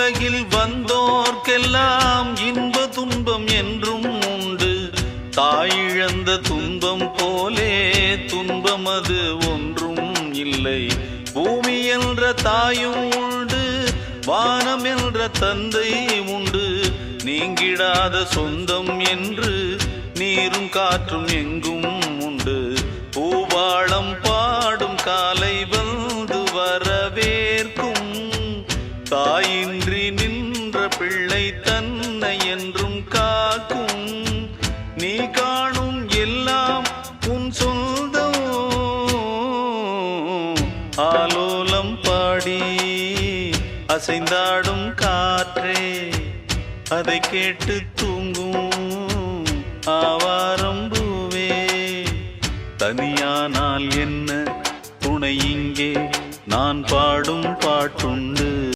உலகில் வந்தோர்க்கெல்லாம் இன்ப துன்பம் என்றும் உண்டு. தாயிழந்த துன்பம் போலே துன்பம் அது ஒன்றும் இல்லை. பூமி என்ற தாயும் உண்டு, வானம் என்ற தந்தை உண்டு. நீங்கிடாத சொந்தம் என்று நீரும் காற்றும் எங்கும் உண்டு. பூபாளம் பாடும் காலை வந்து வரவேற்கும். தாயின்றி நின்ற பிள்ளை தன்னை என்றும் காக்கும். நீ காணும் எல்லாம் உன் சொந்தம். ஆலோலம் பாடி அசைந்தாடும் காற்றே, அதை கேட்டு தூங்கும் ஆவாரம் பூவே. தனியானால் என்ன துணை இங்கே, நான் பாடும் பாட்டுண்டு.